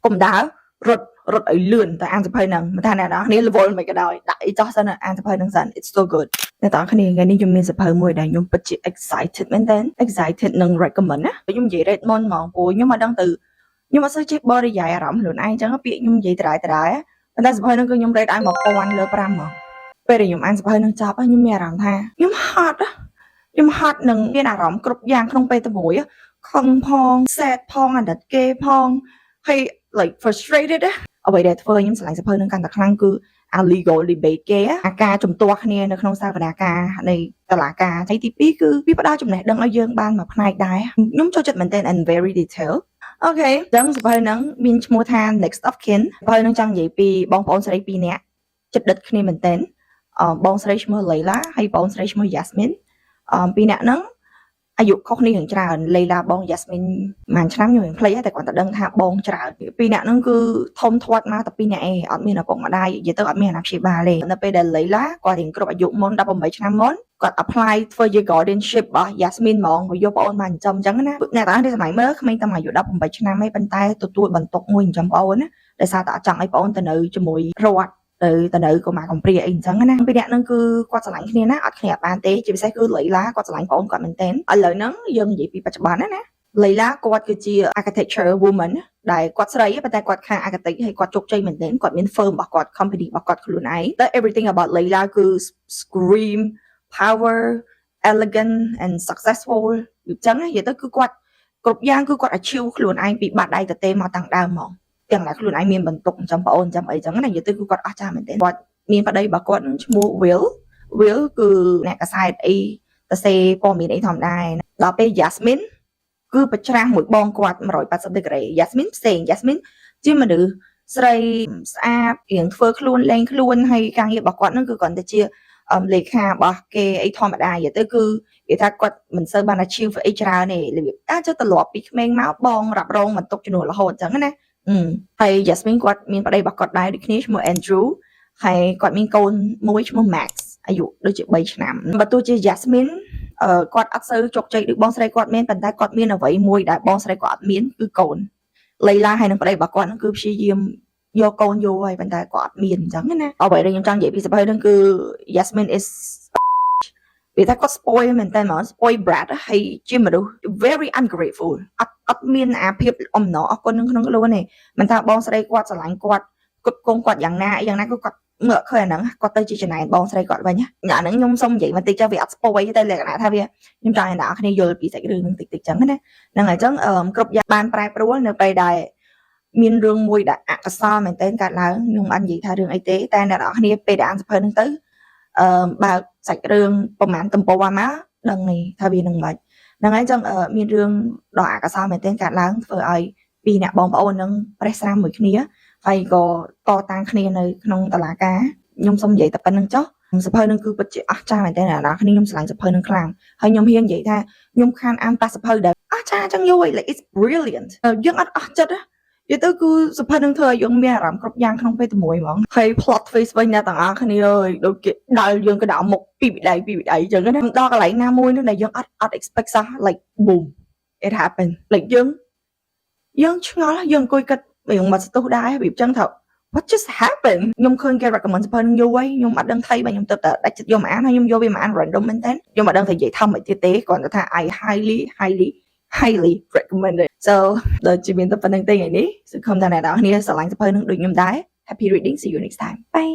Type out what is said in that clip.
កុំដើររត់ឲ្យលឿនតែអានសភៅហ្នឹងមិនថាអ្នកនរគ្នារវល់មិនក៏ដោយដាក់អីចោះសិនអានសភៅហ្នឹងសិន it's so good អ្នកនរគ្នាថ្ងៃនេះខ្ញុំមានសភៅមួយដែលខ្ញុំពិតជា excited មែនតើ excited នឹង recommend ណាខ្ញុំនិយាយ read មុនហ្មងព្រោះខ្ញុំអត់ដឹងទៅខ្ញុំអត់សូវចេះបរិយាយអារម្មណ៍ខ្លួនឯងអញ្ចឹងពាក្យខ្ញុំនិយាយដដែលប៉ុន្តែសភៅហ្នឹងគឺខ្ញុំ read ឲ្យ1000លើ5ហ្មងពេលដែលខ្ញុំអានសភៅហ្នឹងចប់ខ្ញុំមានអារម្មណ៍ថាខ្ញុំហត់នឹងមានអារម្មណ៍គ្រប់យ៉ាងក្នុងពេលតែមួយខឹងផង sad ផងអាណិតគេផងហើយ like frustrated អ្វីដែលធ្វើឲ្យខ្ញុំឆ្លងសភៅនឹងកាន់តែខ្លាំងគឺ legal debate គេអាការជំទាស់គ្នានៅក្នុងសាវនាការនៃតុលាការហើយទី2គឺវាផ្ដល់ចំណេះដឹងឲ្យយើងបានមួយផ្នែកដែរខ្ញុំចូលចិត្តមែនទែន and very detail អូខេចឹងសភៅហ្នឹងមានឈ្មោះថា Next of Kin សភៅហ្នឹងចង់និយាយពីបងប្អូនស្រី2នាក់ចិត្តដិតគ្នាមែនទែនបងស្រីឈ្មោះ Layla ហើយបងស្រីឈ្មោះ Yasmin 2នាក់ហ្នឹងអាយុខុសគ្នាយ៉ាងច្រើន Layla បង Yasmin មួយឆ្នាំខ្ញុំភ្លេចតែគាត់តែដឹងថាបងច្រើន2នាក់ហ្នឹងគឺធំធាត់មកតែ2នាក់ឯងអត់មានឪពុកម្ដាយនិយាយទៅអត់មានអាណាព្យាបាលទេនៅពេលដែល Layla គាត់រៀងគ្រប់អាយុមុន18ឆ្នាំមុនគាត់ apply ធ្វើជា guardianship របស់ Yasmin ហ្មងយកប្អូនមកចិញ្ចឹមអញ្ចឹងណាអ្នកទាំងអស់គ្នាសម័យមើលក្មេងតែអាយុ18ឆ្នាំឯងប៉ុន្តែទទួលបន្ទុកមួយចិញ្ចឹមប្អូនណាដោយសារតែអត់ចង់ឲ្យប្អូនទៅនៅជាមួយរដ្ឋទៅនៅកុមារកំព្រាអីអញ្ចឹងណាពីអ្នកហ្នឹងគឺគាត់ស្រឡាញ់គ្នាណាអត់គ្នាបានទេជាពិសេសគឺ Layla គាត់ស្រឡាញ់ប្អូនគាត់មែនទែនឥឡូវហ្នឹងយើងនិយាយពីបច្ចុប្បន្នណា Layla គាត់គឺជា architecture woman ដែលគាត់ស្រីប៉ុន្តែគាត់ខាង architect ហើយគាត់ជោគជ័យមែនទែនគាត់មាន firm របស់គាត់ company របស់គាត់ខ្លួនឯងតែ everything about Layla គឺ scream power elegant and successful អញ្ចឹងនិយាយទៅគឺគាត់គ្រប់យ៉ាងគឺគាត់ achieve ខ្លួនឯងពីបាត់ដៃទទេមកតាំងដើមហ្មងទាំងតែខ្លួនឯងមានបន្ទុកចំប្អូនចាំអីចឹងណានិយាយទៅគឺគាត់អស្ចារ្យមែនទេគាត់មានប្តីរបស់គាត់ឈ្មោះ Will គឺអ្នកកសែតអីទៅសេព័ត៌មានអីធម្មតាដល់ពេល Yasmin គឺប្រច្រាស់មួយបងគាត់180ដឺក្រេ Yasmin ផ្សេង Yasmin ជាមនុស្សស្រីស្អាតរៀងធ្វើខ្លួនលែងខ្លួនហើយការងាររបស់គាត់ហ្នឹងគឺគ្រាន់តែជាលេខារបស់គេអីធម្មតានិយាយទៅគឺគេថាគាត់មិនសូវបាន achieve អីច្រើនទេរបៀបចុះត្រឡប់ពីក្មេងមកបងរ៉ាប់រងបន្ទុកជំនួសរហូតអញ្ចឹងណាហើយ Yasmin គាត់មានប្តីរបស់គាត់ដែរដូចគ្នាឈ្មោះ Andrew ហើយគាត់មានកូនមួយឈ្មោះ Max អាយុដូចជា3ឆ្នាំបើទោះជា Yasmin គាត់អត់សូវជោគជ័យដូចបងស្រីគាត់មានប៉ុន្តែគាត់មានអ្វីមួយដែលបងស្រីគាត់អត់មានគឺកូន Layla ហើយនឹងប្តីរបស់គាត់ហ្នឹងគឺព្យាយាមយកកូនយកហើយប៉ុន្តែគាត់អត់មានអញ្ចឹងណាអ្វីដែលខ្ញុំចង់និយាយពីសភៅហ្នឹងគឺ Yasmin is វាថាគាត់ spoil មែនតើហ្មង spoil brat ហើយជាមនុស្ស very ungrateful អត់មានអាភាពអំណរអរគុណក្នុងខ្លួនទេមិនថាបងស្រីគាត់ស្រឡាញ់គាត់គុតគង់គាត់យ៉ាងណាគឺគាត់មើលឃើញអាហ្នឹងគាត់ទៅជាចំណែនបងស្រីគាត់វិញណាអាហ្នឹងខ្ញុំសុំនិយាយបន្តិចចុះវាអត់ spoil ទេលក្ខណៈថាវាខ្ញុំចង់ឲ្យអ្នកនរគ្នាយល់ពីសាច់រឿងហ្នឹងតិចចឹងណាហ្នឹងហើយអញ្ចឹងគ្រប់យ៉ាងបានប្រែប្រួលនៅពេលដែលមានរឿងមួយដែលអកុសលមែនតើកើតឡើងខ្ញុំអត់និយាយថារឿងអីទេតែអ្នកនរគ្នាពេលដែលអានសភៅហ្នឹងទៅបើកសាច់រឿងប្រហែលទំព័រមកដឹងនេះថាវានឹងមិនហ្នឹងហើយអញ្ចឹងមានរឿងដ៏អកុសលមែនទែនកើតឡើងធ្វើឲ្យពីរអ្នកបងប្អូននឹងប្រេះស្រាំមួយគ្នាហើយក៏តតាំងគ្នានៅក្នុងតុលាការខ្ញុំសូមនិយាយតែប៉ុណ្្នឹងចុះសភៅនឹងគឺពិតជាអស្ចារ្យមែនទែនអ្នកនរគ្នាខ្ញុំឆ្លាញ់សភៅនឹងខ្លាំងហើយខ្ញុំហ៊ាននិយាយថាខ្ញុំខានអានតាសភៅដែលអស្ចារ្យចឹងយូរ like it's brilliant យើងអត់អស់ចិត្តនិយាយទៅគឺសភៅនឹងធ្វើឲ្យយើងមានអារម្មណ៍គ្រប់យ៉ាងក្នុងពេលតែមួយហ្មងហើយ plot twist វិញអ្នកទាំងអស់គ្នាអើយដូចគេដល់យើងក៏ដល់មុខពីវិដ័យអញ្ចឹងណាដល់កន្លែងណាមួយនោះដែលយើងអត់ expect សោះ like boom it happened like យើងឆ្ងល់យើងអង្គុយគិតយើងមកស្ទុះដែររបៀបចឹងថា what just happened ខ្ញុំឃើញគេ recommend សភៅនឹងយូរហើយខ្ញុំអត់ដឹងថៃបើខ្ញុំទៅតែដាច់ចិត្តយកមកអានហើយខ្ញុំយកវាមកអាន random មែនតើខ្ញុំអត់ដឹងថានិយាយធម្មតាទេគ្រាន់តែថា I highly recommend it so ដល់ជាមានតែប៉ុណ្្នឹងទេថ្ងៃនេះសង្ឃឹមថាអ្នកនរគ្នាស្រឡាញ់សភៅនឹងដូចខ្ញុំដែរ happy reading see you next time bye